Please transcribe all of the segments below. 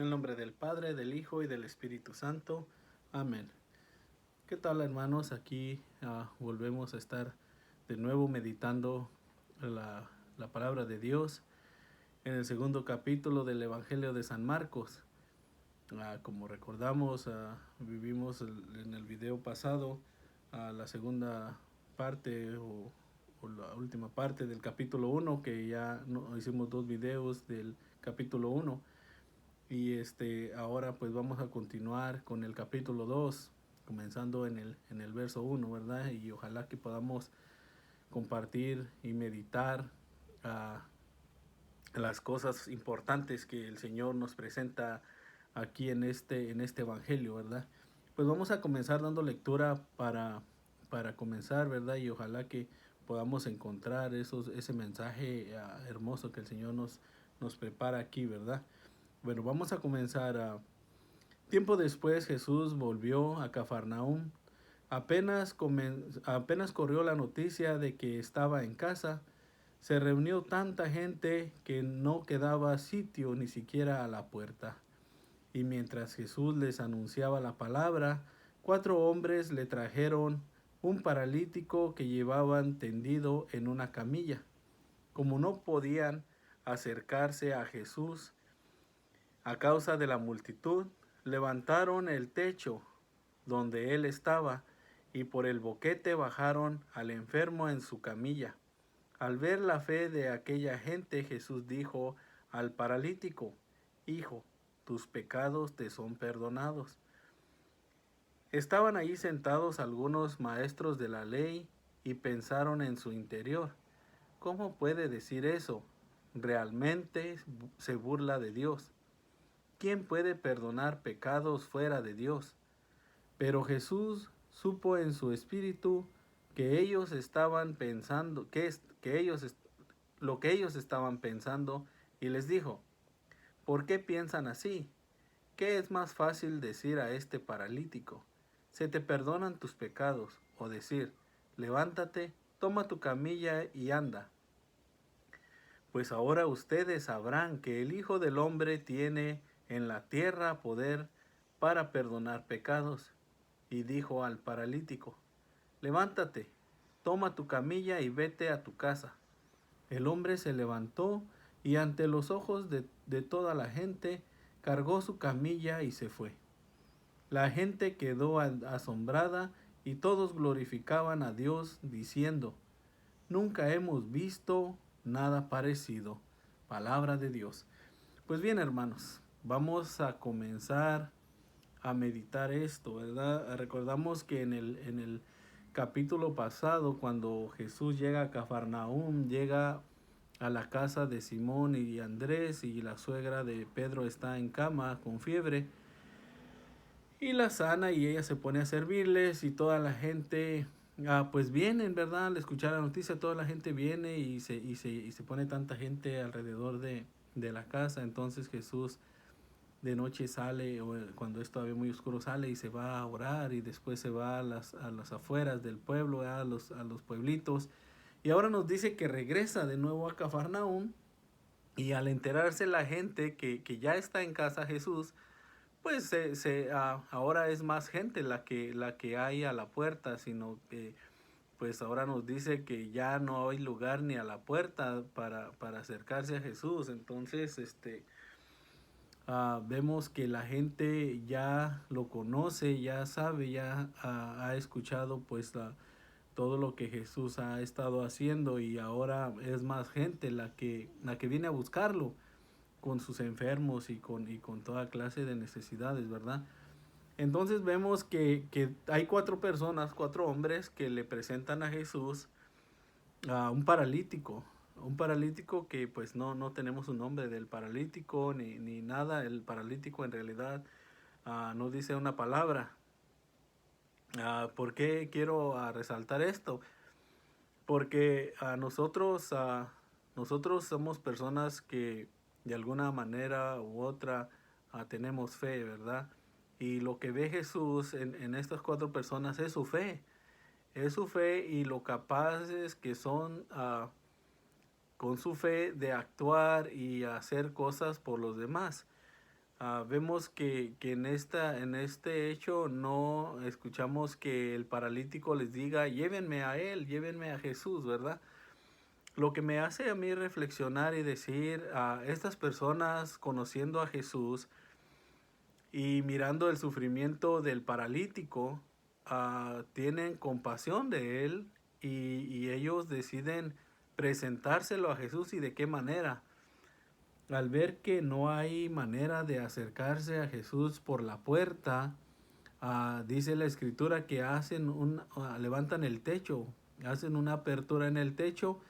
En el nombre del Padre, del Hijo y del Espíritu Santo. Amén. ¿Qué tal, hermanos? Aquí volvemos a estar de nuevo meditando la palabra de Dios en el segundo capítulo del Evangelio de San Marcos. Como recordamos, vivimos en el video pasado la segunda parte o la última parte del capítulo 1, que ya no, hicimos dos videos del capítulo 1. Y ahora pues vamos a continuar con el capítulo 2 comenzando en el verso 1, ¿verdad? Y ojalá que podamos compartir y meditar las cosas importantes que el Señor nos presenta aquí en este evangelio, ¿verdad? Pues vamos a comenzar dando lectura para comenzar, ¿verdad? Y ojalá que podamos encontrar ese mensaje hermoso que el Señor nos prepara aquí, ¿verdad? Bueno, vamos a comenzar. Tiempo después Jesús volvió a Cafarnaúm. Apenas corrió la noticia de que estaba en casa. Se reunió tanta gente que no quedaba sitio ni siquiera a la puerta. Y mientras Jesús les anunciaba la palabra, 4 hombres le trajeron un paralítico que llevaban tendido en una camilla. Como no podían acercarse a Jesús a causa de la multitud, levantaron el techo donde él estaba y por el boquete bajaron al enfermo en su camilla. Al ver la fe de aquella gente, Jesús dijo al paralítico: Hijo, tus pecados te son perdonados. Estaban allí sentados algunos maestros de la ley y pensaron en su interior: ¿Cómo puede decir eso? Realmente se burla de Dios. ¿Quién puede perdonar pecados fuera de Dios? Pero Jesús supo en su espíritu que ellos estaban pensando, lo que ellos estaban pensando, y les dijo: ¿Por qué piensan así? ¿Qué es más fácil decir a este paralítico: se te perdonan tus pecados, o decir: levántate, toma tu camilla y anda? Pues ahora ustedes sabrán que el Hijo del Hombre tiene en la tierra poder para perdonar pecados. Y dijo al paralítico: levántate, toma tu camilla y vete a tu casa. El hombre se levantó y ante los ojos de toda la gente cargó su camilla y se fue. La gente quedó asombrada y todos glorificaban a Dios diciendo: Nunca hemos visto nada parecido. Palabra de Dios. Pues bien, hermanos, vamos a comenzar a meditar esto, ¿verdad? Recordamos que en el capítulo pasado, cuando Jesús llega a Cafarnaúm, llega a la casa de Simón y Andrés, y la suegra de Pedro está en cama con fiebre, y la sana, y ella se pone a servirles, y toda la gente pues vienen, ¿verdad? Al escuchar la noticia, toda la gente viene y se pone tanta gente alrededor de la casa. Entonces Jesús de noche sale, o cuando es todavía muy oscuro, sale y se va a orar, y después se va a las afueras del pueblo, a los pueblitos. Y ahora nos dice que regresa de nuevo a Cafarnaúm, y al enterarse la gente que ya está en casa Jesús, pues ahora es más gente la que hay a la puerta, sino que pues ahora nos dice que ya no hay lugar ni a la puerta para acercarse a Jesús. Entonces, vemos que la gente ya lo conoce, ya sabe, ya ha escuchado pues todo lo que Jesús ha estado haciendo, y ahora es más gente la que viene a buscarlo con sus enfermos y con toda clase de necesidades, ¿verdad? Entonces vemos que hay 4 personas, 4 hombres que le presentan a Jesús a un paralítico que pues no tenemos un nombre del paralítico ni nada. El paralítico en realidad no dice una palabra. ¿Por qué quiero resaltar esto? Porque nosotros somos personas que de alguna manera u otra tenemos fe, ¿verdad? Y lo que ve Jesús en estas 4 personas es su fe. Es su fe y lo capaces que son con su fe de actuar y hacer cosas por los demás. vemos que en este hecho no escuchamos que el paralítico les diga, llévenme a él, llévenme a Jesús, ¿verdad? Lo que me hace a mí reflexionar y decir a estas personas conociendo a Jesús y mirando el sufrimiento del paralítico, tienen compasión de él y ellos deciden presentárselo a Jesús y de qué manera. Al ver que no hay manera de acercarse a Jesús por la puerta, dice la escritura que levantan el techo, hacen una apertura en el techo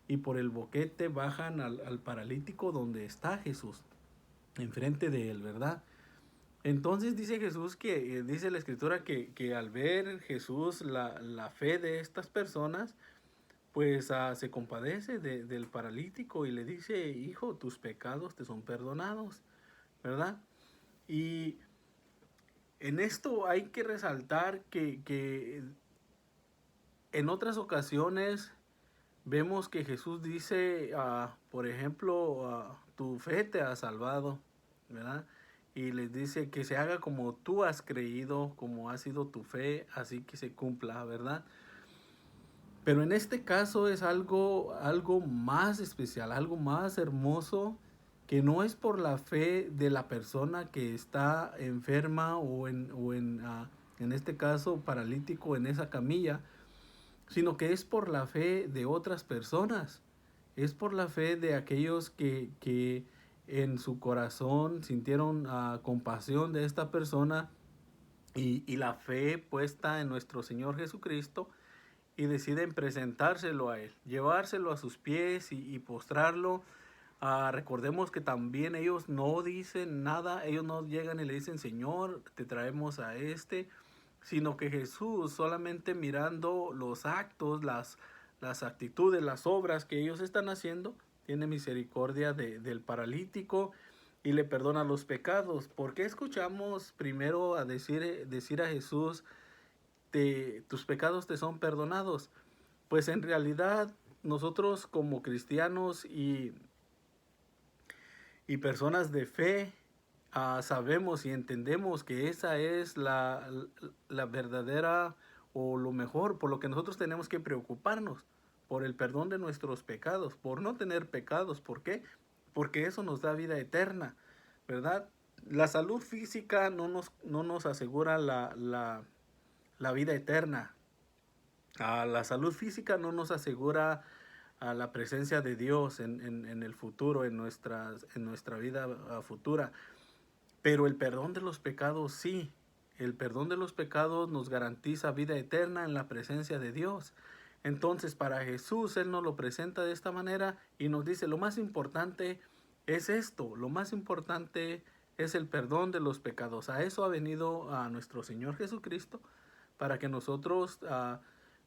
y por el boquete bajan al paralítico donde está Jesús, enfrente de él, ¿verdad? Entonces dice Jesús dice la escritura que al ver Jesús la fe de estas personas, pues se compadece del paralítico y le dice, hijo, tus pecados te son perdonados, ¿verdad? Y en esto hay que resaltar que en otras ocasiones vemos que Jesús dice, por ejemplo, tu fe te ha salvado, ¿verdad? Y les dice que se haga como tú has creído, como ha sido tu fe, así que se cumpla, ¿verdad? Pero en este caso es algo más especial, algo más hermoso, que no es por la fe de la persona que está enferma en este caso paralítico en esa camilla, sino que es por la fe de otras personas. Es por la fe de aquellos que en su corazón sintieron compasión de esta persona y la fe puesta en nuestro Señor Jesucristo y deciden presentárselo a Él, llevárselo a sus pies y postrarlo. Recordemos que también ellos no dicen nada, ellos no llegan y le dicen, Señor, te traemos a este, sino que Jesús, solamente mirando los actos, las actitudes, las obras que ellos están haciendo, tiene misericordia del paralítico y le perdona los pecados. ¿Por qué escuchamos primero decir a Jesús, tus pecados te son perdonados? Pues en realidad nosotros como cristianos y personas de fe, sabemos y entendemos que esa es la verdadera o lo mejor, por lo que nosotros tenemos que preocuparnos, por el perdón de nuestros pecados, por no tener pecados. ¿Por qué? Porque eso nos da vida eterna, ¿verdad? La salud física no nos asegura la vida eterna. La salud física no nos asegura a la presencia de Dios en el futuro, en nuestra vida futura. Pero el perdón de los pecados sí. El perdón de los pecados nos garantiza vida eterna en la presencia de Dios. Entonces para Jesús Él nos lo presenta de esta manera y nos dice, lo más importante es esto, lo más importante es el perdón de los pecados. A eso ha venido a nuestro Señor Jesucristo, para que nosotros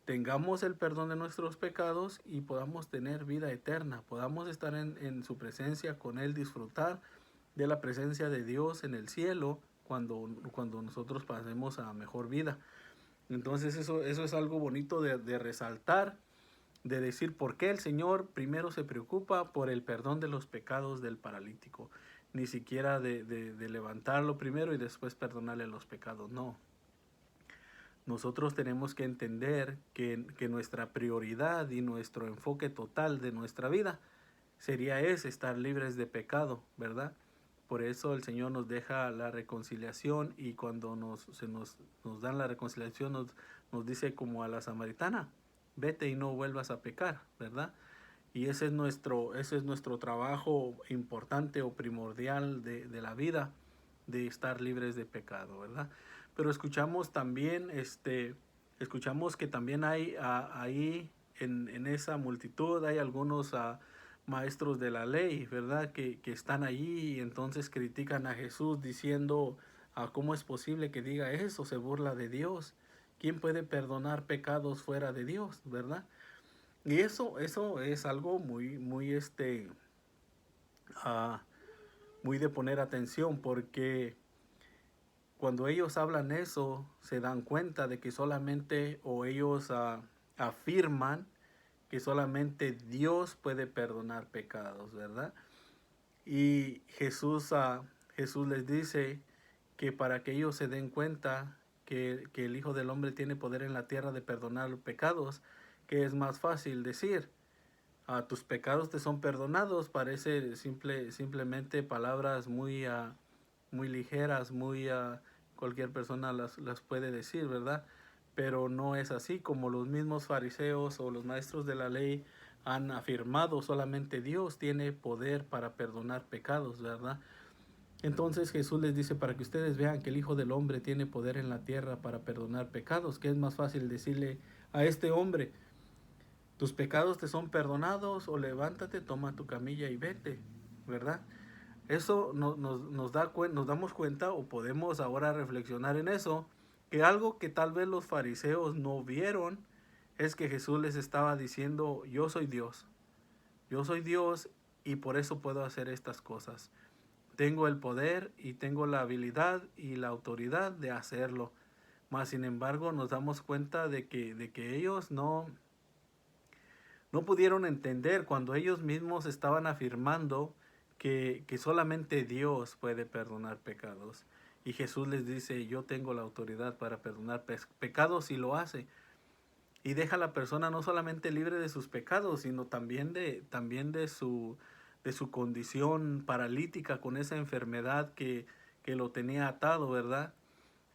tengamos el perdón de nuestros pecados y podamos tener vida eterna, podamos estar en su presencia con Él, disfrutar de la presencia de Dios en el cielo cuando nosotros pasemos a mejor vida. Entonces eso es algo bonito de resaltar, de decir por qué el Señor primero se preocupa por el perdón de los pecados del paralítico, ni siquiera de levantarlo primero y después perdonarle los pecados, no. Nosotros tenemos que entender que nuestra prioridad y nuestro enfoque total de nuestra vida sería estar libres de pecado, ¿verdad? Por eso el Señor nos deja la reconciliación y cuando nos dan la reconciliación nos dice como a la samaritana, vete y no vuelvas a pecar, ¿verdad? Y ese es nuestro trabajo importante o primordial de la vida, de estar libres de pecado, ¿verdad? Pero escuchamos que también hay ahí en esa multitud hay algunos maestros de la ley, ¿verdad? Que están allí y entonces critican a Jesús diciendo, ¿cómo es posible que diga eso? Se burla de Dios. ¿Quién puede perdonar pecados fuera de Dios, verdad? Y eso es algo ah, muy de poner atención, porque cuando ellos hablan eso, se dan cuenta de que solamente, o ellos afirman que solamente Dios puede perdonar pecados, ¿verdad? Y Jesús les dice que para que ellos se den cuenta que el Hijo del Hombre tiene poder en la tierra de perdonar los pecados, que es más fácil decir, tus pecados te son perdonados, parece simplemente palabras muy ligeras, cualquier persona las puede decir, ¿verdad? Pero no es así, como los mismos fariseos o los maestros de la ley han afirmado, solamente Dios tiene poder para perdonar pecados, ¿verdad? Entonces Jesús les dice, para que ustedes vean que el Hijo del Hombre tiene poder en la tierra para perdonar pecados, que es más fácil decirle a este hombre, tus pecados te son perdonados, o levántate, toma tu camilla y vete, ¿verdad? Eso nos damos cuenta, o podemos ahora reflexionar en eso, que algo que tal vez los fariseos no vieron es que Jesús les estaba diciendo, yo soy Dios y por eso puedo hacer estas cosas. Tengo el poder y tengo la habilidad y la autoridad de hacerlo. Mas sin embargo nos damos cuenta de que ellos no pudieron entender cuando ellos mismos estaban afirmando que solamente Dios puede perdonar pecados. Y Jesús les dice, yo tengo la autoridad para perdonar pecados, y lo hace. Y deja a la persona no solamente libre de sus pecados, sino también de su condición paralítica con esa enfermedad que lo tenía atado, ¿verdad?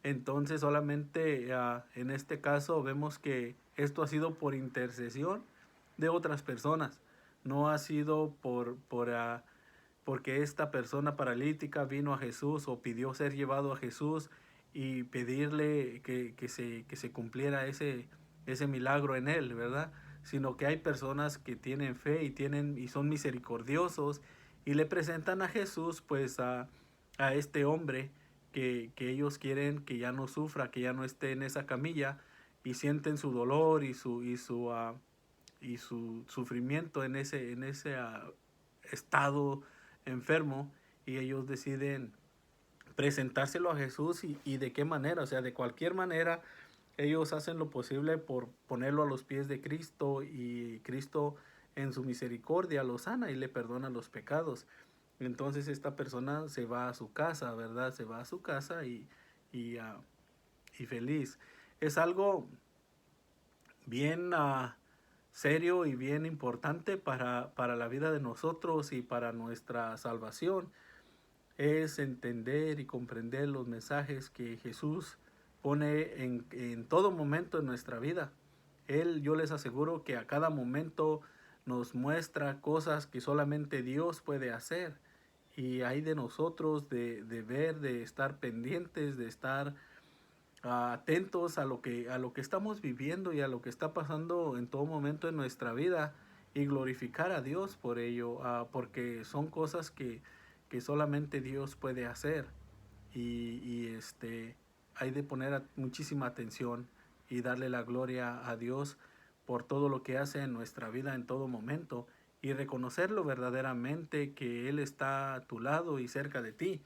Entonces solamente en este caso vemos que esto ha sido por intercesión de otras personas. No ha sido porque esta persona paralítica vino a Jesús o pidió ser llevado a Jesús y pedirle que se cumpliera ese milagro en él, ¿verdad? Sino que hay personas que tienen fe y son misericordiosos y le presentan a Jesús pues a este hombre que ellos quieren que ya no sufra, que ya no esté en esa camilla, y sienten su dolor y su sufrimiento en ese estado enfermo, y ellos deciden presentárselo a Jesús, y de qué manera, o sea, de cualquier manera ellos hacen lo posible por ponerlo a los pies de Cristo, y Cristo en su misericordia lo sana y le perdona los pecados. Entonces esta persona se va a su casa, ¿verdad? Se va a su casa y, uh, y feliz. Es algo bien serio y bien importante para la vida de nosotros y para nuestra salvación. Es entender y comprender los mensajes que Jesús pone en todo momento en nuestra vida. Yo les aseguro que a cada momento nos muestra cosas que solamente Dios puede hacer. Y hay de nosotros de ver, de estar pendientes, de estar atentos a lo que estamos viviendo y a lo que está pasando en todo momento en nuestra vida, y glorificar a Dios por ello, porque son cosas que solamente Dios puede hacer. Y hay de poner muchísima atención y darle la gloria a Dios por todo lo que hace en nuestra vida en todo momento, y reconocerlo verdaderamente, que Él está a tu lado y cerca de ti.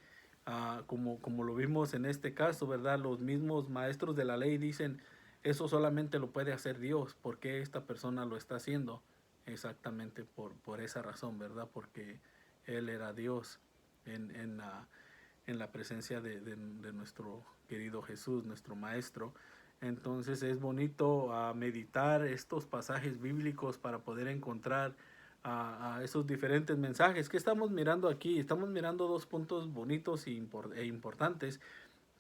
Como lo vimos en este caso, ¿verdad? Los mismos maestros de la ley dicen, eso solamente lo puede hacer Dios. ¿Por qué esta persona lo está haciendo? Exactamente por esa razón, ¿verdad? Porque Él era Dios en la presencia de nuestro querido Jesús, nuestro Maestro. Entonces es bonito meditar estos pasajes bíblicos para poder encontrar a esos diferentes mensajes que estamos mirando aquí. Estamos mirando dos puntos bonitos e importantes,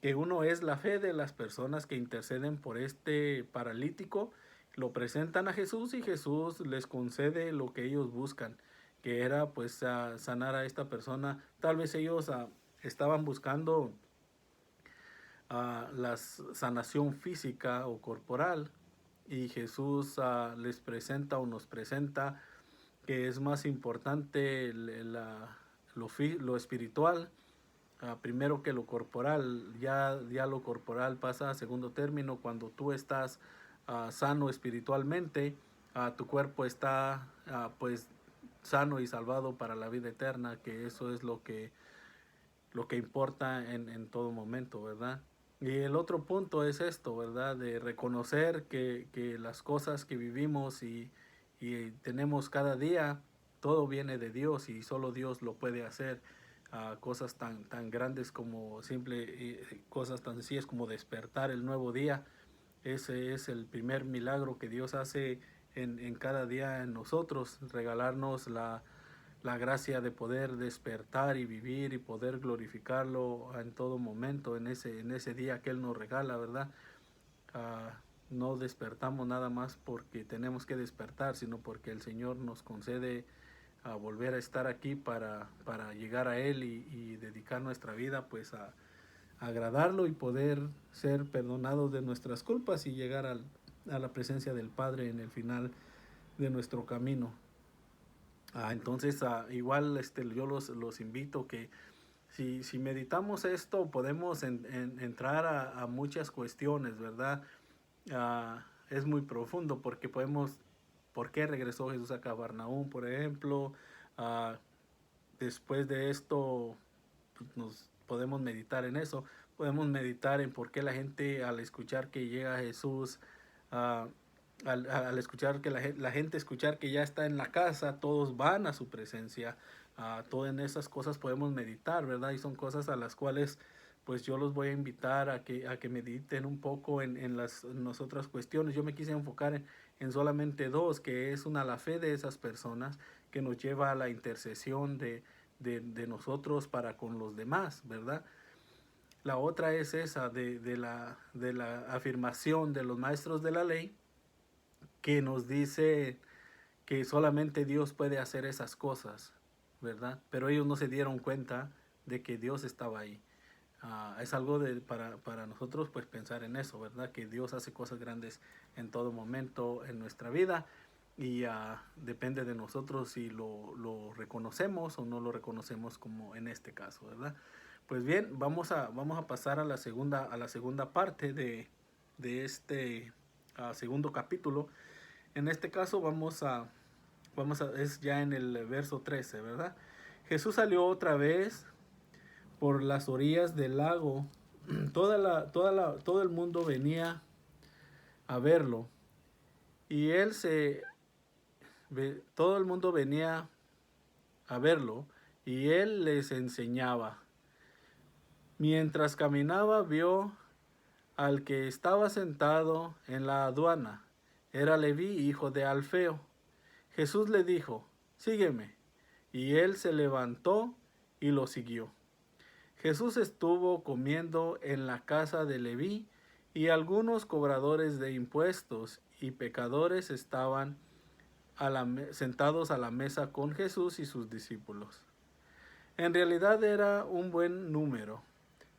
que uno es la fe de las personas que interceden por este paralítico, lo presentan a Jesús y Jesús les concede lo que ellos buscan, que era pues sanar a esta persona. Tal vez ellos estaban buscando la sanación física o corporal, y Jesús les presenta o nos presenta que es más importante lo espiritual primero que lo corporal. Ya lo corporal pasa a segundo término cuando tú estás sano espiritualmente. Tu cuerpo está pues sano y salvado para la vida eterna, que eso es lo que importa en todo momento, ¿verdad? Y el otro punto es esto, ¿verdad? De reconocer que las cosas que vivimos y tenemos cada día, todo viene de Dios y solo Dios lo puede hacer. cosas tan grandes como cosas tan sencillas como despertar el nuevo día. Ese es el primer milagro que Dios hace en cada día en nosotros, regalarnos la gracia de poder despertar y vivir y poder glorificarlo en todo momento, en ese día que Él nos regala, ¿verdad? Ah, no despertamos nada más porque tenemos que despertar, sino porque el Señor nos concede a volver a estar aquí para llegar a Él y dedicar nuestra vida pues a agradarlo y poder ser perdonados de nuestras culpas y llegar a la presencia del Padre en el final de nuestro camino. Entonces, igual yo los invito que si meditamos esto podemos entrar a muchas cuestiones, ¿verdad? Es muy profundo porque ¿por qué regresó Jesús a Cafarnaúm, por ejemplo? Ah, Después de esto pues, nos podemos meditar en eso, podemos meditar en por qué la gente al escuchar que llega Jesús, uh, al escuchar que la gente escuchar que ya está en la casa, todos van a su presencia. Todas en esas cosas podemos meditar, ¿verdad? Y son cosas a las cuales pues yo los voy a invitar a que mediten un poco en las otras cuestiones. Yo me quise enfocar en solamente dos, que es la fe de esas personas que nos lleva a la intercesión de nosotros para con los demás, ¿verdad? La otra es esa de la afirmación de los maestros de la ley que nos dice que solamente Dios puede hacer esas cosas, ¿verdad? Pero ellos no se dieron cuenta de que Dios estaba ahí. Es algo para nosotros pues pensar en eso, ¿verdad? Que Dios hace cosas grandes en todo momento en nuestra vida y depende de nosotros si lo reconocemos o no lo reconocemos como en este caso, ¿verdad? Pues bien, vamos a pasar a la segunda parte de este segundo capítulo. En este caso es ya en el verso 13, ¿verdad? Jesús salió otra vez por las orillas del lago. Todo el mundo venía a verlo. Y todo el mundo venía a verlo y él les enseñaba. Mientras caminaba vio al que estaba sentado en la aduana. Era Leví, hijo de Alfeo. Jesús le dijo, sígueme. Y él se levantó y lo siguió. Jesús estuvo comiendo en la casa de Leví y algunos cobradores de impuestos y pecadores estaban sentados a la mesa con Jesús y sus discípulos. En realidad era un buen número,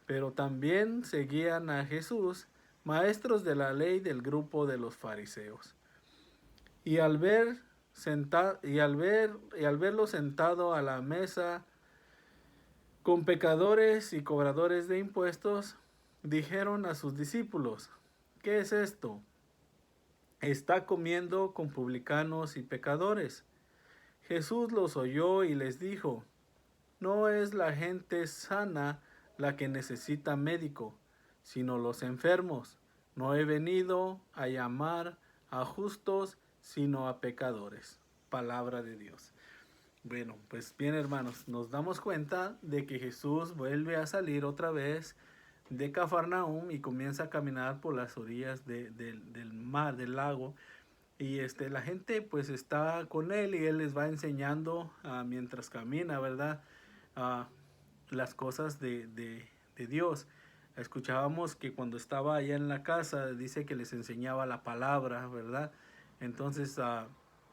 pero también seguían a Jesús maestros de la ley del grupo de los fariseos. Y al verlo sentado a la mesa con pecadores y cobradores de impuestos, dijeron a sus discípulos, ¿qué es esto? Está comiendo con publicanos y pecadores. Jesús los oyó y les dijo, no es la gente sana la que necesita médico, sino los enfermos. No he venido a llamar a justos, sino a pecadores. Palabra de Dios. Bueno, pues bien hermanos, nos damos cuenta de que Jesús vuelve a salir otra vez de Cafarnaúm y comienza a caminar por las orillas del mar, del lago. Y la gente pues está con él y él les va enseñando mientras camina, ¿verdad? Uh, las cosas de Dios. Escuchábamos que cuando estaba allá en la casa, dice que les enseñaba la palabra, ¿verdad? Entonces,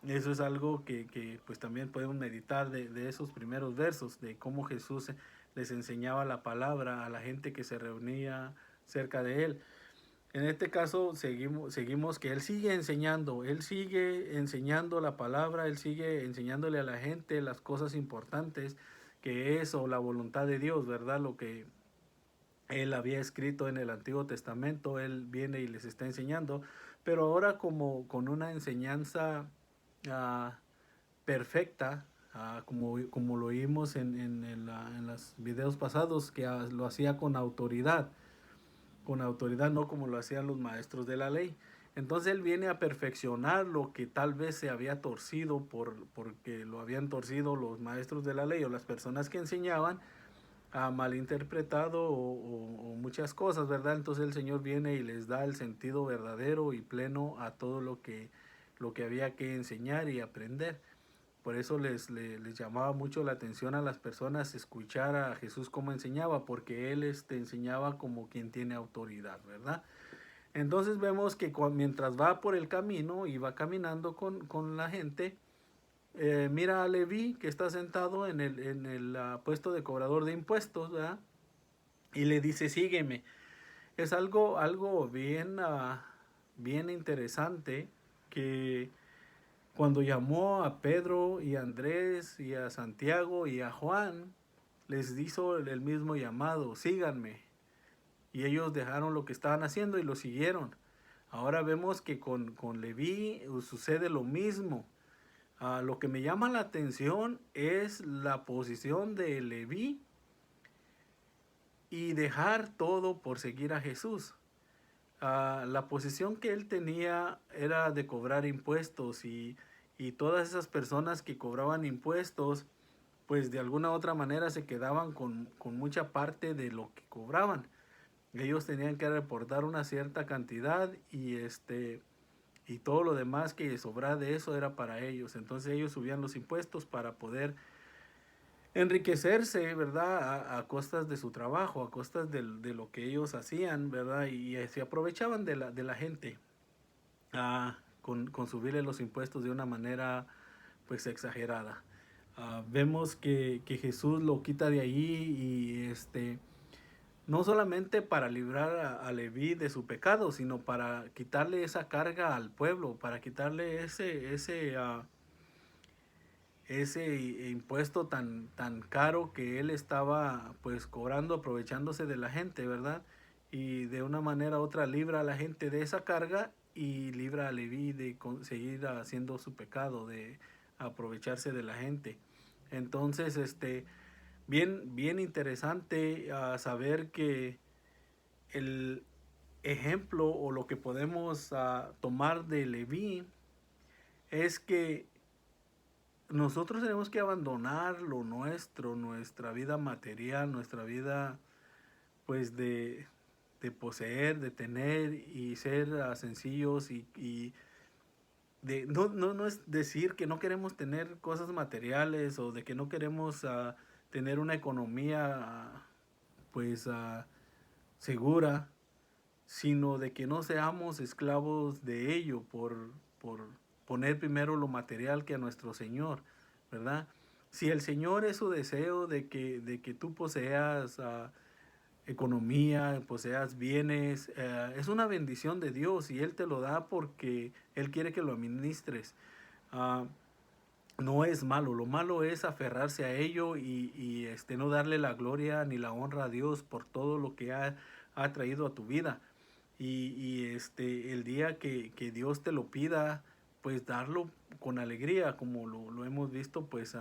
eso es algo que pues también podemos meditar de esos primeros versos, de cómo Jesús les enseñaba la palabra a la gente que se reunía cerca de él. En este caso seguimos que Él sigue enseñando la palabra, Él sigue enseñándole a la gente las cosas importantes que es o la voluntad de Dios, ¿verdad? Lo que Él había escrito en el Antiguo Testamento, Él viene y les está enseñando, pero ahora como con una enseñanza perfecta, como lo vimos en los videos pasados, que lo hacía con autoridad, no como lo hacían los maestros de la ley. Entonces él viene a perfeccionar lo que tal vez se había torcido porque lo habían torcido los maestros de la ley o las personas que enseñaban. malinterpretado o muchas cosas, ¿verdad? Entonces el Señor viene y les da el sentido verdadero y pleno a todo lo que había que enseñar y aprender. Por eso les llamaba mucho la atención a las personas escuchar a Jesús cómo enseñaba, porque Él enseñaba como quien tiene autoridad, ¿verdad? Entonces vemos que mientras va por el camino y va caminando con la gente, mira a Leví que está sentado en el puesto de cobrador de impuestos, ¿verdad? Y le dice, sígueme. Es algo bien, bien interesante que cuando llamó a Pedro y a Andrés y a Santiago y a Juan, les hizo el mismo llamado, síganme. Y ellos dejaron lo que estaban haciendo y lo siguieron. Ahora vemos que con Leví sucede lo mismo. Lo que me llama la atención es la posición de Leví y dejar todo por seguir a Jesús. La posición que él tenía era de cobrar impuestos y todas esas personas que cobraban impuestos, pues de alguna u otra manera se quedaban con mucha parte de lo que cobraban. Ellos tenían que reportar una cierta cantidad y todo lo demás que sobraba de eso era para ellos. Entonces ellos subían los impuestos para poder enriquecerse, ¿verdad? A costas de su trabajo, a costas de lo que ellos hacían, ¿verdad? Y se aprovechaban de la gente con subirle los impuestos de una manera pues exagerada. Vemos que Jesús lo quita de allí y no solamente para librar a Leví de su pecado, sino para quitarle esa carga al pueblo, para quitarle ese impuesto tan caro que él estaba pues cobrando, aprovechándose de la gente, ¿verdad? Y de una manera u otra libra a la gente de esa carga y libra a Leví de seguir haciendo su pecado, de aprovecharse de la gente. Entonces, bien interesante saber que el ejemplo o lo que podemos tomar de Leví es que nosotros tenemos que abandonar lo nuestro, nuestra vida material, nuestra vida pues de poseer, de tener y ser sencillos y no es decir que no queremos tener cosas materiales o de que no queremos tener una economía pues segura, sino de que no seamos esclavos de ello por poner primero lo material que a nuestro Señor, ¿verdad? Si el Señor es su deseo de que tú poseas economía, poseas bienes, es una bendición de Dios y Él te lo da porque Él quiere que lo administres. Uh, no es malo, lo malo es aferrarse a ello y no darle la gloria ni la honra a Dios por todo lo que ha traído a tu vida. El día que Dios te lo pida, pues darlo con alegría, como lo hemos visto, pues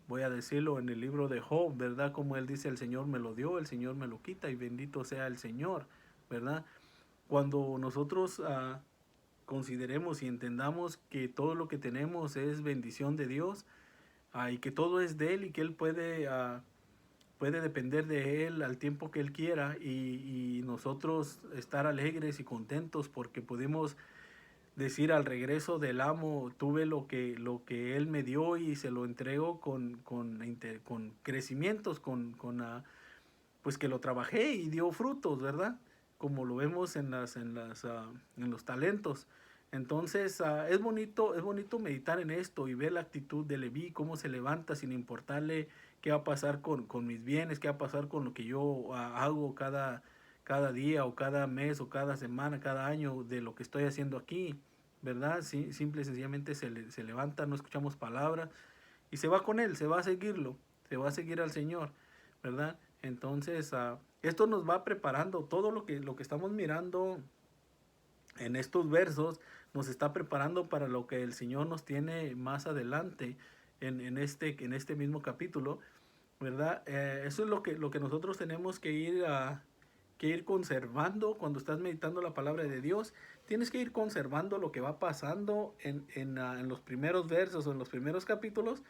voy a decirlo en el libro de Job, ¿verdad? Como él dice, el Señor me lo dio, el Señor me lo quita y bendito sea el Señor, ¿verdad? Cuando nosotros consideremos y entendamos que todo lo que tenemos es bendición de Dios y que todo es de Él y que Él puede depender de Él al tiempo que Él quiera y nosotros estar alegres y contentos porque pudimos decir al regreso del amo, tuve lo que Él me dio y se lo entrego con crecimientos, pues que lo trabajé y dio frutos, ¿verdad? Como lo vemos en los talentos. Entonces es bonito meditar en esto y ver la actitud de Leví, cómo se levanta sin importarle qué va a pasar con mis bienes, qué va a pasar con lo que yo hago cada día o cada mes o cada semana, cada año de lo que estoy haciendo aquí, ¿verdad? Sí, simple y sencillamente se levanta, no escuchamos palabras y se va con él, se va a seguirlo, se va a seguir al Señor, ¿verdad? Entonces, esto nos va preparando, todo lo que estamos mirando en estos versos nos está preparando para lo que el Señor nos tiene más adelante en este mismo capítulo, ¿verdad? Eso es lo que nosotros tenemos que ir conservando cuando estás meditando la palabra de Dios. Tienes que ir conservando lo que va pasando en los primeros versos o en los primeros capítulos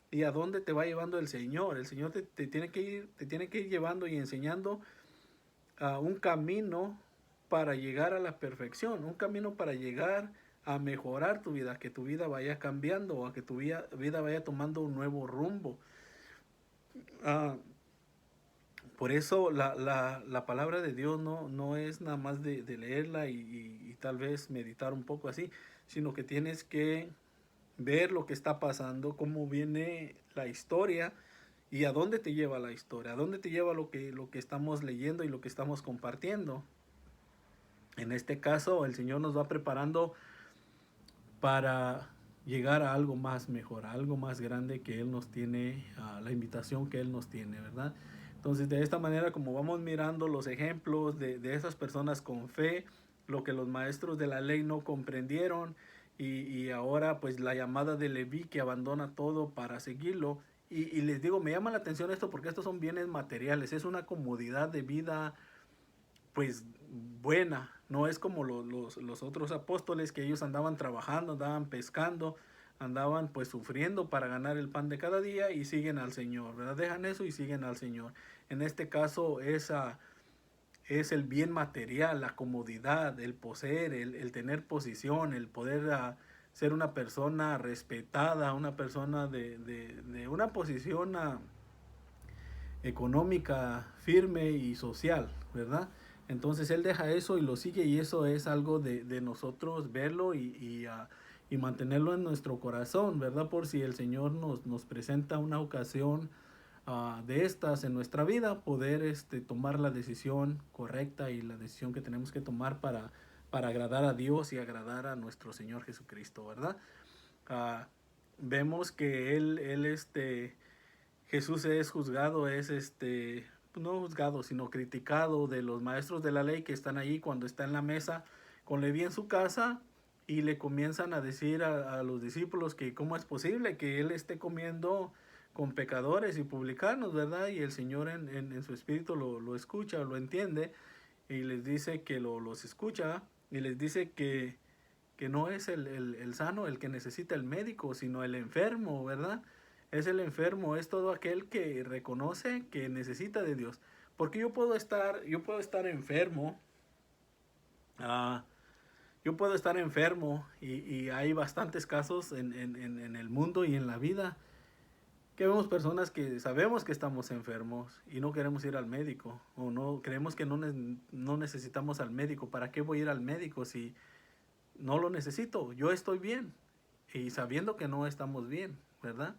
¿Y a dónde te va llevando el Señor? El Señor te tiene que ir llevando y enseñando a un camino para llegar a la perfección, un camino para llegar a mejorar tu vida, que tu vida vaya cambiando o a que tu vida vaya tomando un nuevo rumbo. Ah, por eso la palabra de Dios no es nada más de leerla y tal vez meditar un poco así, sino que tienes que ver lo que está pasando, cómo viene la historia y a dónde te lleva la historia, a dónde te lleva lo que estamos leyendo y lo que estamos compartiendo. En este caso, el Señor nos va preparando para llegar a algo más mejor, a algo más grande que Él nos tiene, a la invitación que Él nos tiene, ¿verdad? Entonces, de esta manera, como vamos mirando los ejemplos de esas personas con fe, lo que los maestros de la ley no comprendieron, y ahora pues la llamada de Leví que abandona todo para seguirlo. Y les digo, me llama la atención esto porque estos son bienes materiales, es una comodidad de vida pues buena, no es como los otros apóstoles que ellos andaban trabajando, andaban pescando, andaban pues sufriendo para ganar el pan de cada día y siguen al Señor, ¿verdad? Dejan eso y siguen al Señor. En este caso esa es el bien material, la comodidad, el poseer, el tener posición, el poder ser una persona respetada, una persona de una posición económica firme y social, ¿verdad? Entonces él deja eso y lo sigue y eso es algo de nosotros verlo y mantenerlo en nuestro corazón, ¿verdad? Por si el Señor nos presenta una ocasión de estas en nuestra vida, poder tomar la decisión correcta y la decisión que tenemos que tomar para agradar a Dios y agradar a nuestro Señor Jesucristo, ¿verdad? Ah, vemos que Jesús es juzgado, es no juzgado, sino criticado de los maestros de la ley que están allí cuando está en la mesa con Leví en su casa y le comienzan a decir a los discípulos que cómo es posible que él esté comiendo con pecadores y publicanos, ¿verdad? Y el Señor en su espíritu lo escucha, lo entiende y les dice que los escucha y les dice que no es el sano el que necesita el médico, sino el enfermo, ¿verdad? Es el enfermo, es todo aquel que reconoce que necesita de Dios. Porque yo puedo estar enfermo, ah, yo puedo estar enfermo y hay bastantes casos en el mundo y en la vida que vemos personas que sabemos que estamos enfermos y no queremos ir al médico o no creemos que no necesitamos al médico. ¿Para qué voy a ir al médico si no lo necesito? Yo estoy bien y sabiendo que no estamos bien, ¿verdad?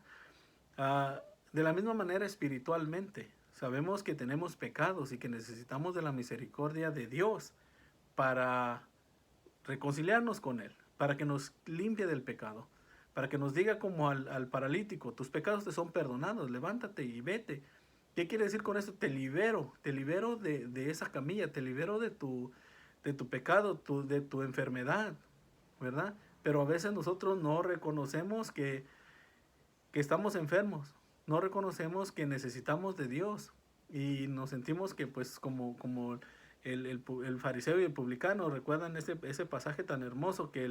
Ah, de la misma manera espiritualmente, sabemos que tenemos pecados y que necesitamos de la misericordia de Dios para reconciliarnos con Él, para que nos limpie del pecado, para que nos diga como al paralítico, tus pecados te son perdonados, levántate y vete. ¿Qué quiere decir con esto? Te libero de esa camilla, te libero de tu pecado, de tu enfermedad, ¿verdad? Pero a veces nosotros no reconocemos que estamos enfermos, no reconocemos que necesitamos de Dios y nos sentimos que pues como el fariseo y el publicano, recuerdan ese pasaje tan hermoso que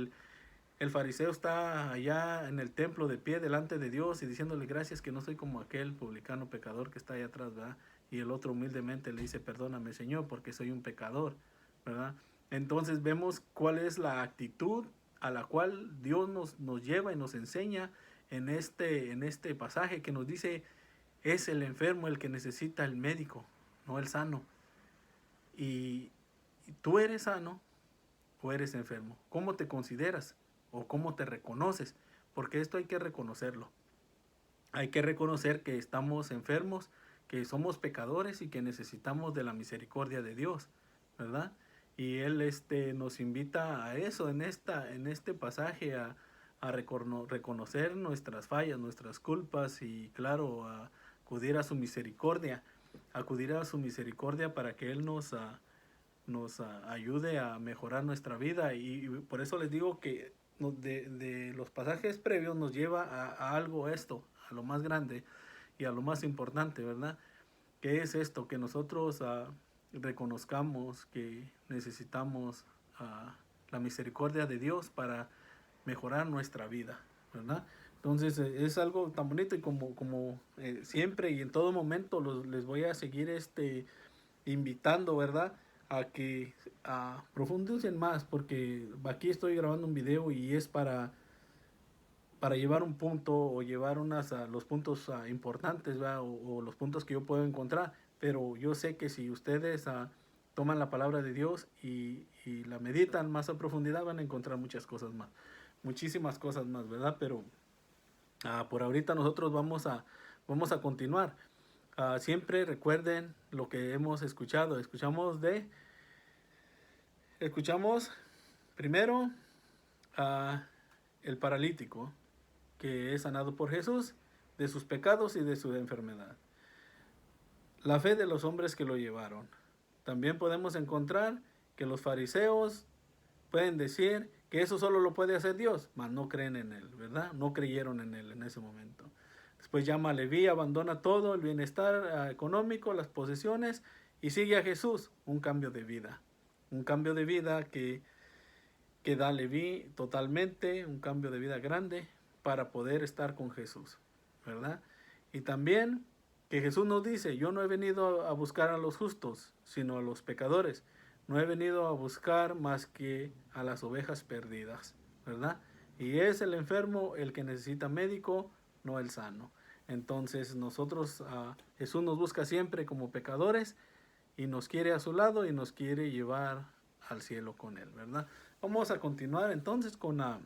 el fariseo está allá en el templo de pie delante de Dios y diciéndole gracias que no soy como aquel publicano pecador que está allá atrás, ¿verdad? Y el otro humildemente le dice perdóname Señor porque soy un pecador, ¿verdad? Entonces vemos cuál es la actitud a la cual Dios nos lleva y nos enseña en este pasaje que nos dice es el enfermo el que necesita el médico, no el sano. Y tú eres sano o eres enfermo. ¿Cómo te consideras o cómo te reconoces? Porque esto hay que reconocerlo. Hay que reconocer que estamos enfermos, que somos pecadores y que necesitamos de la misericordia de Dios, ¿verdad? Y Él nos invita a eso en este pasaje, a reconocer nuestras fallas, nuestras culpas y claro, a acudir a su misericordia, acudir a su misericordia para que Él nos ayude a mejorar nuestra vida. Y por eso les digo que de los pasajes previos nos lleva a algo esto, a lo más grande y a lo más importante, ¿verdad? ¿Qué es esto? Que nosotros reconozcamos que necesitamos la misericordia de Dios para mejorar nuestra vida, ¿verdad? Entonces es algo tan bonito y como siempre y en todo momento les voy a seguir invitando, ¿verdad? A que profundicen más, porque aquí estoy grabando un video y es para llevar un punto o llevar los puntos importantes, ¿verdad? O los puntos que yo puedo encontrar, pero yo sé que si ustedes toman la palabra de Dios y la meditan más a profundidad, van a encontrar muchas cosas más, muchísimas cosas más, ¿verdad? Pero por ahorita nosotros vamos a continuar. Siempre recuerden lo que hemos escuchado. Escuchamos primero a el paralítico que es sanado por Jesús de sus pecados y de su enfermedad. La fe de los hombres que lo llevaron. También podemos encontrar que los fariseos pueden decir que eso solo lo puede hacer Dios, mas no creen en él, ¿verdad? No creyeron en él en ese momento. Después llama a Leví, abandona todo, el bienestar económico, las posesiones y sigue a Jesús, un cambio de vida. Un cambio de vida que da Leví totalmente, un cambio de vida grande para poder estar con Jesús, ¿verdad? Y también que Jesús nos dice, yo no he venido a buscar a los justos, sino a los pecadores. No he venido a buscar más que a las ovejas perdidas, ¿verdad? Y es el enfermo el que necesita médico, no el sano. Entonces nosotros, Jesús nos busca siempre como pecadores y nos quiere a su lado y nos quiere llevar al cielo con él, ¿verdad? Vamos a continuar entonces con la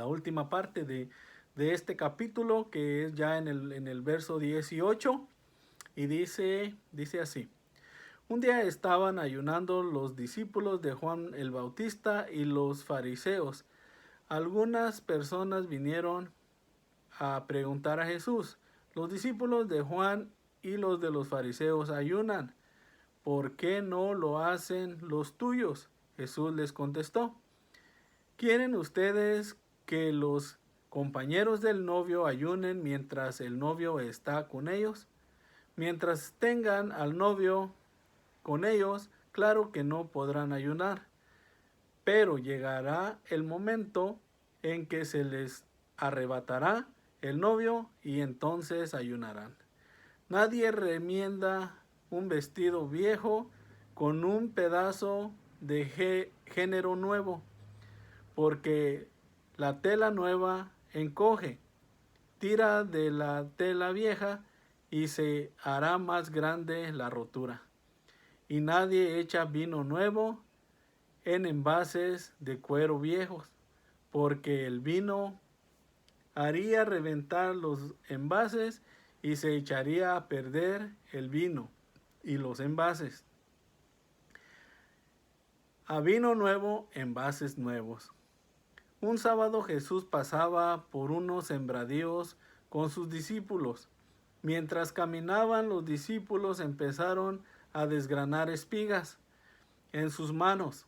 última parte de este capítulo, que es ya en el verso 18, y dice así. Un día estaban ayunando los discípulos de Juan el Bautista y los fariseos. Algunas personas vinieron a preguntar a Jesús, los discípulos de Juan y los de los fariseos ayunan, ¿por qué no lo hacen los tuyos? Jesús les contestó, ¿quieren ustedes que los compañeros del novio ayunen mientras el novio está con ellos? Mientras tengan al novio con ellos, claro que no podrán ayunar, pero llegará el momento en que se les arrebatará el novio y entonces ayunarán. Nadie remienda un vestido viejo con un pedazo de género nuevo, porque la tela nueva encoge, tira de la tela vieja y se hará más grande la rotura. Y nadie echa vino nuevo en envases de cuero viejos, porque el vino haría reventar los envases y se echaría a perder el vino y los envases. A vino nuevo, envases nuevos. Un sábado Jesús pasaba por unos sembradíos con sus discípulos. Mientras caminaban, los discípulos empezaron a desgranar espigas en sus manos.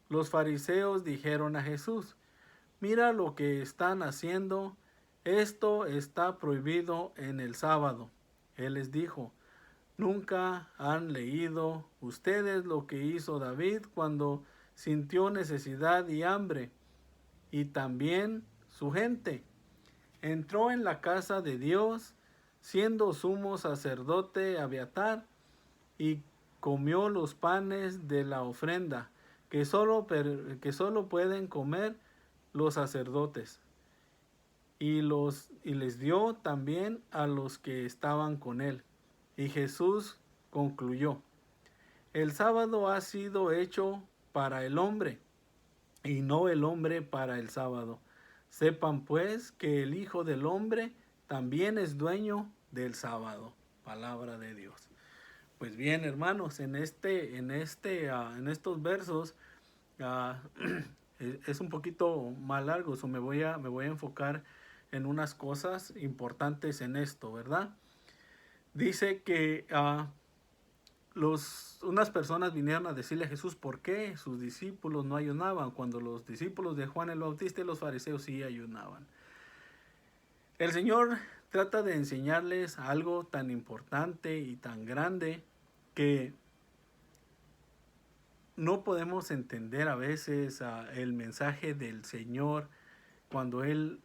Los fariseos dijeron a Jesús, mira lo que están haciendo, esto está prohibido en el sábado. Él les dijo, ¿nunca han leído ustedes lo que hizo David cuando sintió necesidad y hambre? Y también su gente. Entró en la casa de Dios, siendo sumo sacerdote Abiatar, y comió los panes de la ofrenda, que solo pueden comer los sacerdotes. Y les dio también a los que estaban con él. Y Jesús concluyó, el sábado ha sido hecho para el hombre, y no el hombre para el sábado. Sepan pues que el Hijo del Hombre también es dueño del sábado. Palabra de Dios. Pues bien, hermanos, en estos versos es un poquito más largo, me voy a enfocar en unas cosas importantes en esto, ¿verdad? Dice que unas personas vinieron a decirle a Jesús por qué sus discípulos no ayunaban cuando los discípulos de Juan el Bautista y los fariseos sí ayunaban. El Señor trata de enseñarles algo tan importante y tan grande que no podemos entender a veces el mensaje del Señor cuando Él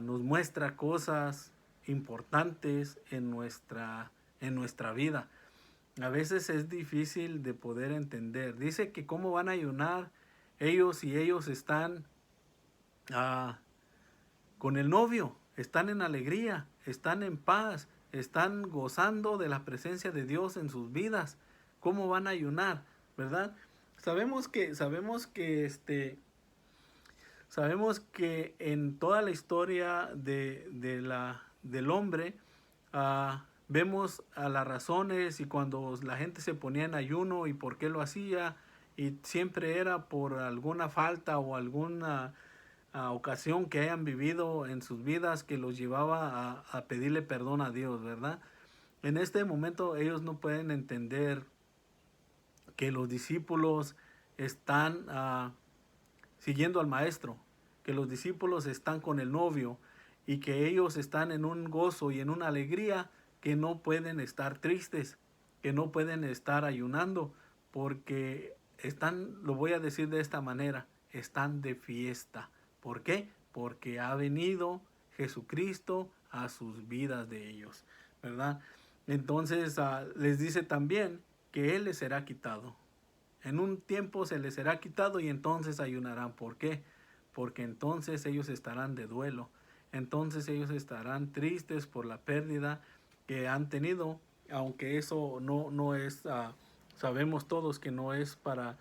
nos muestra cosas importantes en nuestra vida. A veces es difícil de poder entender. Dice que cómo van a ayunar ellos si ellos están ah, con el novio, están en alegría, están en paz, están gozando de la presencia de Dios en sus vidas. ¿Cómo van a ayunar? ¿Verdad? Sabemos que en toda la historia del hombre, vemos a las razones y cuando la gente se ponía en ayuno y por qué lo hacía, y siempre era por alguna falta o alguna ocasión que hayan vivido en sus vidas que los llevaba a pedirle perdón a Dios, ¿verdad? En este momento ellos no pueden entender que los discípulos están siguiendo al maestro, que los discípulos están con el novio y que ellos están en un gozo y en una alegría que no pueden estar tristes, que no pueden estar ayunando, porque están, lo voy a decir de esta manera, están de fiesta. ¿Por qué? Porque ha venido Jesucristo a sus vidas de ellos, ¿verdad? Entonces les dice también que Él les será quitado. En un tiempo se les será quitado y entonces ayunarán. ¿Por qué? Porque entonces ellos estarán de duelo. Entonces ellos estarán tristes por la pérdida que han tenido, aunque eso no es, sabemos todos que no es para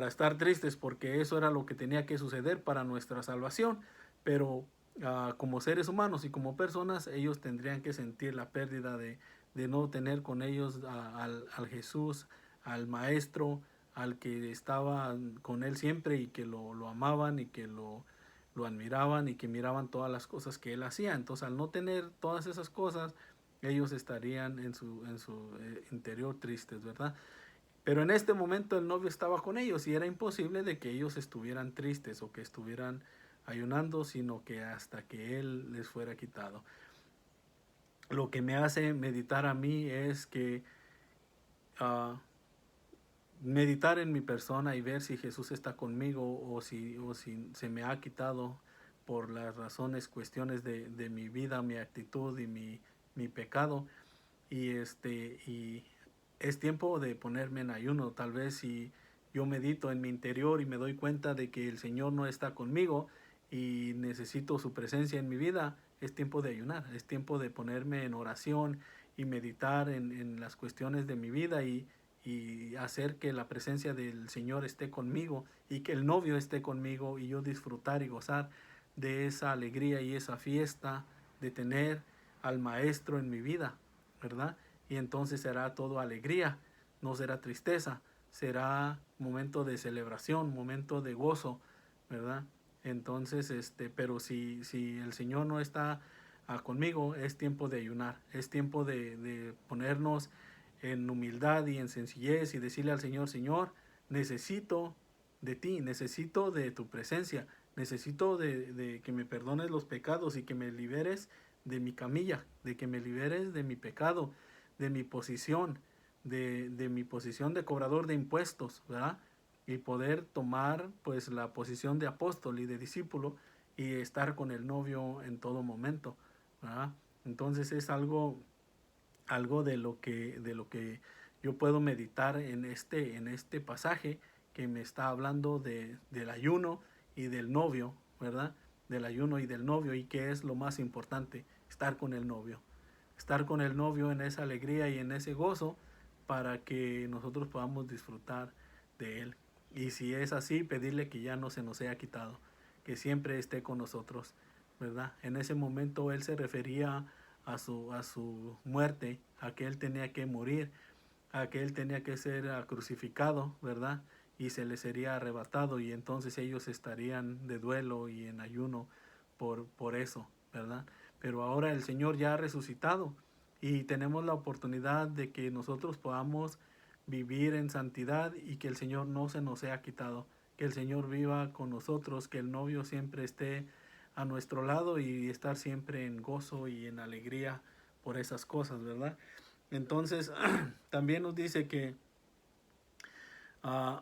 estar tristes, porque eso era lo que tenía que suceder para nuestra salvación. Pero como seres humanos y como personas, ellos tendrían que sentir la pérdida de no tener con ellos al Jesús, al maestro, al que estaba con él siempre y que lo amaban y que lo admiraban y que miraban todas las cosas que él hacía. Entonces, al no tener todas esas cosas, ellos estarían en su interior tristes, ¿verdad? Pero en este momento el novio estaba con ellos y era imposible de que ellos estuvieran tristes o que estuvieran ayunando, sino que hasta que él les fuera quitado. Lo que me hace meditar a mí es que uh, meditar en mi persona y ver si Jesús está conmigo o si se me ha quitado por las razones, cuestiones de mi vida, mi actitud y mi pecado. Y es tiempo de ponerme en ayuno. Tal vez si yo medito en mi interior y me doy cuenta de que el Señor no está conmigo y necesito su presencia en mi vida, es tiempo de ayunar, es tiempo de ponerme en oración y meditar en las cuestiones de mi vida y hacer que la presencia del Señor esté conmigo y que el novio esté conmigo y yo disfrutar y gozar de esa alegría y esa fiesta de tener al Maestro en mi vida, ¿verdad? Y entonces será todo alegría, no será tristeza, será momento de celebración, momento de gozo, ¿verdad? Entonces, pero si el Señor no está conmigo, es tiempo de ayunar, es tiempo de ponernos en humildad y en sencillez y decirle al Señor, Señor, necesito de ti, necesito de tu presencia, necesito de que me perdones los pecados y que me liberes de mi camilla, de que me liberes de mi pecado, de mi posición, de mi posición de cobrador de impuestos, ¿verdad? Y poder tomar pues la posición de apóstol y de discípulo y estar con el novio en todo momento, ¿verdad? Entonces es algo de lo que yo puedo meditar en este pasaje que me está hablando del ayuno y del novio, ¿verdad? Del ayuno y del novio, y que es lo más importante, estar con el novio. Estar con el novio en esa alegría y en ese gozo para que nosotros podamos disfrutar de él. Y si es así, pedirle que ya no se nos haya quitado, que siempre esté con nosotros, ¿verdad? En ese momento él se refería a su muerte, a que él tenía que morir, a que él tenía que ser crucificado, ¿verdad? Y se le sería arrebatado y entonces ellos estarían de duelo y en ayuno por eso, ¿verdad? Pero ahora el Señor ya ha resucitado y tenemos la oportunidad de que nosotros podamos vivir en santidad y que el Señor no se nos sea quitado, que el Señor viva con nosotros, que el novio siempre esté a nuestro lado y estar siempre en gozo y en alegría por esas cosas, ¿verdad? Entonces, también nos dice que uh,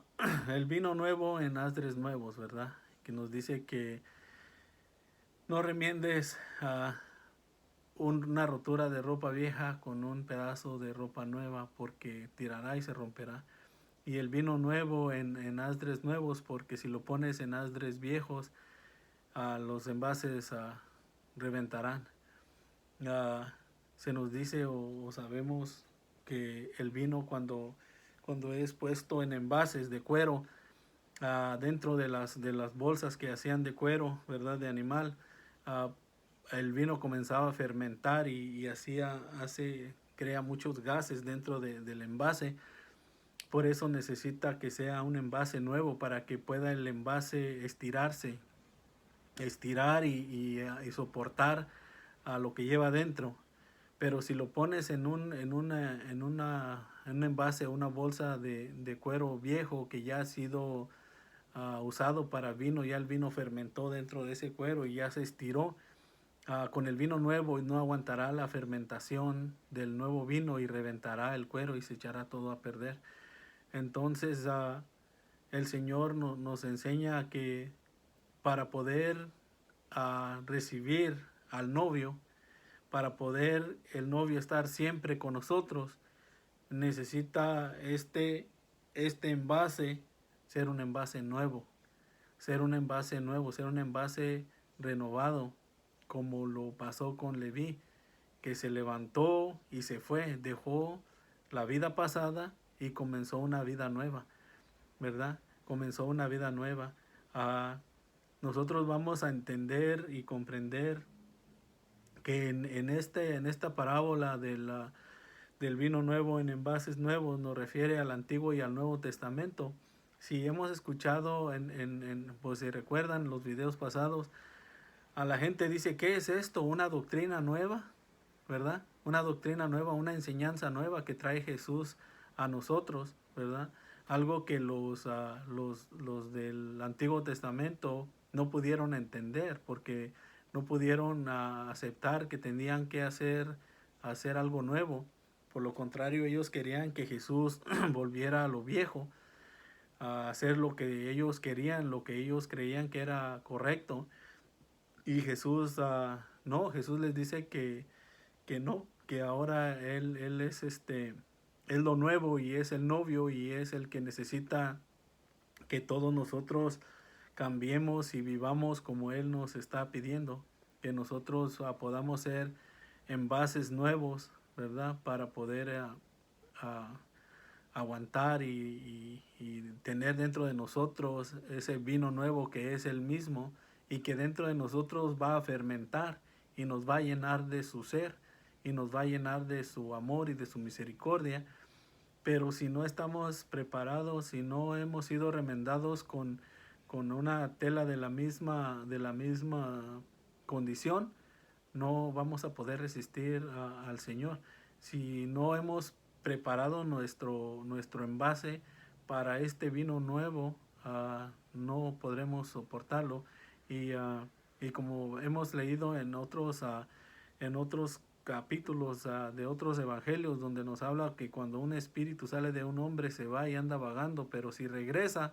el vino nuevo en odres nuevos, ¿verdad? Que nos dice que No remiendes una rotura de ropa vieja con un pedazo de ropa nueva, porque tirará y se romperá. Y el vino nuevo en asdres nuevos, porque si lo pones en asdres viejos, los envases reventarán. Ah, Se nos dice o sabemos que el vino cuando es puesto en envases de cuero, dentro de las bolsas que hacían de cuero, ¿verdad? De animal, ah, el vino comenzaba a fermentar y crea muchos gases dentro del envase. Por eso necesita que sea un envase nuevo para que pueda el envase estirar y soportar a lo que lleva dentro. Pero si lo pones en un envase, una bolsa de cuero viejo que ya ha sido usado para vino, ya el vino fermentó dentro de ese cuero y ya se estiró, con el vino nuevo no aguantará la fermentación del nuevo vino y reventará el cuero y se echará todo a perder. Entonces el Señor nos enseña que para poder recibir al novio, para poder el novio estar siempre con nosotros, necesita este envase ser un envase nuevo, ser un envase nuevo, ser un envase renovado, como lo pasó con Leví, que se levantó y se fue, dejó la vida pasada y comenzó una vida nueva, ¿verdad? Comenzó una vida nueva. Ah, Nosotros vamos a entender y comprender que en esta parábola del vino nuevo en envases nuevos nos refiere al Antiguo y al Nuevo Testamento. Si hemos escuchado, pues si recuerdan los videos pasados, a la gente dice, ¿qué es esto? ¿Una doctrina nueva? ¿Verdad? Una doctrina nueva, una enseñanza nueva que trae Jesús a nosotros, ¿verdad? Algo que los del Antiguo Testamento no pudieron entender porque no pudieron aceptar que tenían que hacer algo nuevo. Por lo contrario, ellos querían que Jesús volviera a lo viejo, a hacer lo que ellos querían, lo que ellos creían que era correcto. Y Jesús, no, Jesús les dice que no, que ahora él es lo nuevo y es el novio y es el que necesita que todos nosotros cambiemos y vivamos como Él nos está pidiendo, que nosotros podamos ser envases nuevos, ¿verdad? Para poder a- aguantar y tener dentro de nosotros ese vino nuevo que es el mismo y que dentro de nosotros va a fermentar y nos va a llenar de su ser y nos va a llenar de su amor y de su misericordia. Pero si no estamos preparados, si no hemos sido remendados con una tela de la misma condición, no vamos a poder resistir al Señor. Si no hemos preparado nuestro envase para este vino nuevo, no podremos soportarlo. Y como hemos leído en otros capítulos de otros evangelios donde nos habla que cuando un espíritu sale de un hombre se va y anda vagando, pero si regresa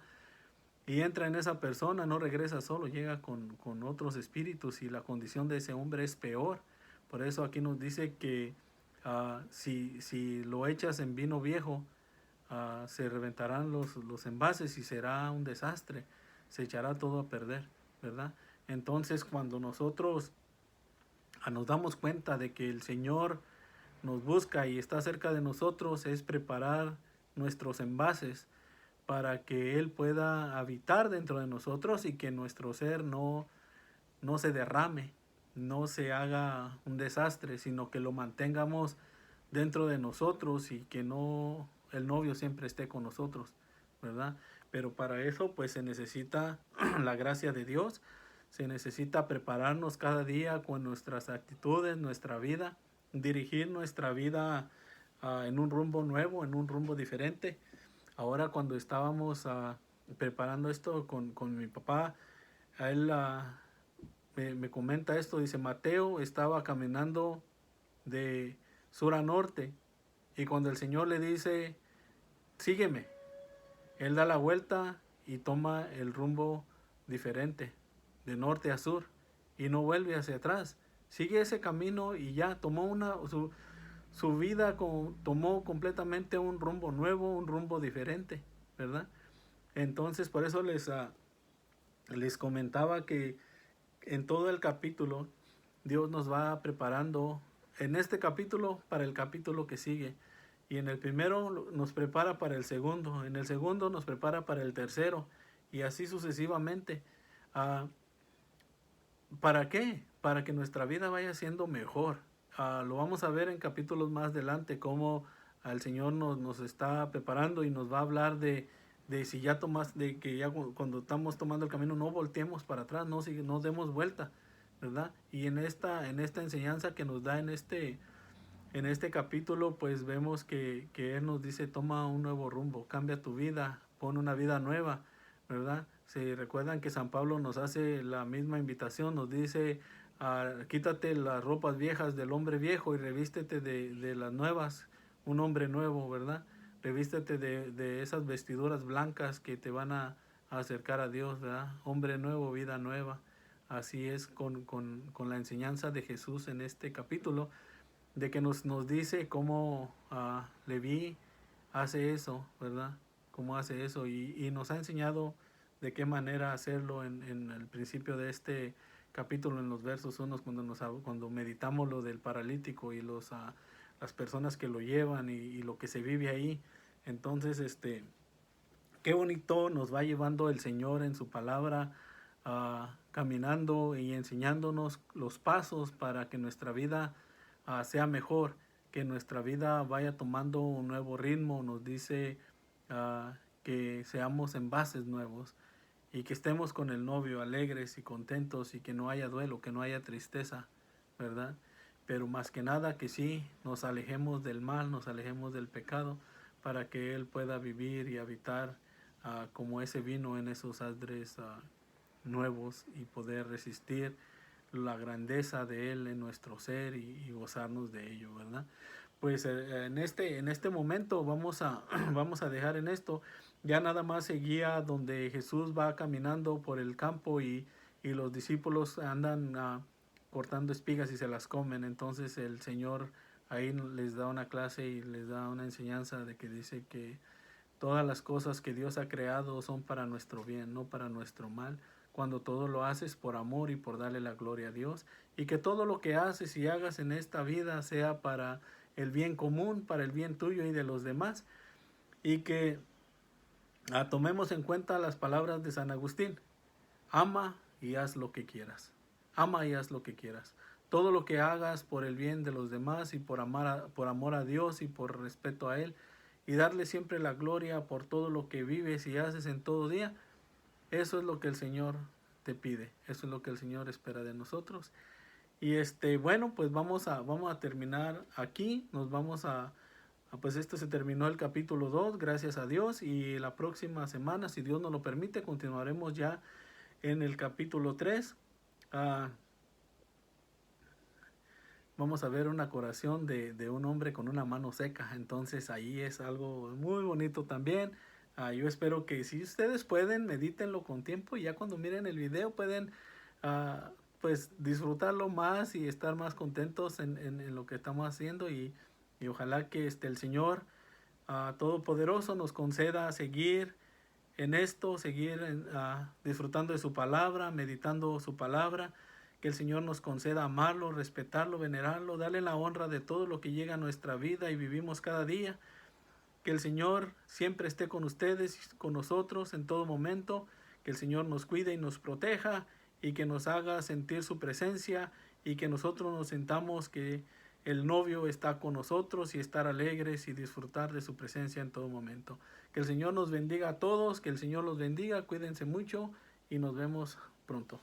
y entra en esa persona, no regresa solo, llega con otros espíritus y la condición de ese hombre es peor. Por eso aquí nos dice que si lo echas en vino viejo, se reventarán los envases y será un desastre, se echará todo a perder, ¿verdad? Entonces cuando nosotros nos damos cuenta de que el Señor nos busca y está cerca de nosotros, es preparar nuestros envases para que Él pueda habitar dentro de nosotros y que nuestro ser no se derrame, no se haga un desastre, sino que lo mantengamos dentro de nosotros y que no el novio siempre esté con nosotros, ¿verdad? Pero para eso pues se necesita la gracia de Dios, se necesita prepararnos cada día con nuestras actitudes, nuestra vida, dirigir nuestra vida en un rumbo nuevo, en un rumbo diferente. Ahora cuando estábamos preparando esto con mi papá, a él me comenta esto, dice, Mateo estaba caminando de sur a norte y cuando el Señor le dice, sígueme, él da la vuelta y toma el rumbo diferente, de norte a sur. y no vuelve hacia atrás. Sigue ese camino y ya tomó su vida tomó completamente un rumbo nuevo, un rumbo diferente, ¿verdad? Entonces por eso les comentaba que en todo el capítulo Dios nos va preparando en este capítulo para el capítulo que sigue. Y en el primero nos prepara para el segundo, en el segundo nos prepara para el tercero y así sucesivamente. Ah, ¿Para qué? Para que nuestra vida vaya siendo mejor. Lo vamos a ver en capítulos más adelante, cómo el Señor nos está preparando y nos va a hablar de si ya tomas, de que ya cuando estamos tomando el camino no volteemos para atrás, no demos vuelta, ¿verdad? Y en esta enseñanza que nos da en este capítulo, pues vemos que Él nos dice, toma un nuevo rumbo, cambia tu vida, pon una vida nueva, ¿verdad? Se recuerdan que San Pablo nos hace la misma invitación, nos dice, quítate las ropas viejas del hombre viejo y revístete de las nuevas, un hombre nuevo, ¿verdad? Revístete de esas vestiduras blancas que te van a acercar a Dios, ¿verdad? Hombre nuevo, vida nueva. Así es con la enseñanza de Jesús en este capítulo, de que nos dice cómo Leví hace eso, ¿verdad? Cómo hace eso y nos ha enseñado de qué manera hacerlo en el principio de este capítulo, en los versos unos, cuando meditamos lo del paralítico y las personas que lo llevan y lo que se vive ahí. Entonces, qué bonito nos va llevando el Señor en su palabra, caminando y enseñándonos los pasos para que nuestra vida sea mejor, que nuestra vida vaya tomando un nuevo ritmo. Nos dice que seamos envases nuevos y que estemos con el novio alegres y contentos y que no haya duelo, que no haya tristeza, ¿verdad? Pero más que nada que sí nos alejemos del mal, nos alejemos del pecado para que Él pueda vivir y habitar como ese vino en esos adres nuevos y poder resistir la grandeza de Él en nuestro ser y gozarnos de ello, ¿verdad? Pues en este momento vamos a dejar en esto. Ya nada más seguía donde Jesús va caminando por el campo y los discípulos andan cortando espigas y se las comen. Entonces el Señor ahí les da una clase y les da una enseñanza de que dice que todas las cosas que Dios ha creado son para nuestro bien, no para nuestro mal. Cuando todo lo haces por amor y por darle la gloria a Dios. Y que todo lo que haces y hagas en esta vida sea para el bien común, para el bien tuyo y de los demás. Y que tomemos en cuenta las palabras de San Agustín. Ama y haz lo que quieras. Ama y haz lo que quieras. Todo lo que hagas por el bien de los demás y por amor a Dios y por respeto a Él y darle siempre la gloria por todo lo que vives y haces en todo día. Eso es lo que el Señor te pide. Eso es lo que el Señor espera de nosotros. Y bueno, pues vamos a terminar aquí. Nos vamos pues se terminó el capítulo 2, gracias a Dios. Y la próxima semana, si Dios nos lo permite, continuaremos ya en el capítulo 3. Vamos a ver una curación de un hombre con una mano seca. Entonces ahí es algo muy bonito también. Yo espero que si ustedes pueden, medítenlo con tiempo y ya cuando miren el video pueden pues disfrutarlo más y estar más contentos en lo que estamos haciendo y ojalá que el Señor Todopoderoso nos conceda seguir en esto, seguir disfrutando de su palabra, meditando su palabra. Que el Señor nos conceda amarlo, respetarlo, venerarlo, darle la honra de todo lo que llega a nuestra vida y vivimos cada día. Que el Señor siempre esté con ustedes, con nosotros en todo momento. Que el Señor nos cuide y nos proteja y que nos haga sentir su presencia y que nosotros nos sintamos que el novio está con nosotros y estar alegres y disfrutar de su presencia en todo momento. Que el Señor nos bendiga a todos, que el Señor los bendiga, cuídense mucho y nos vemos pronto.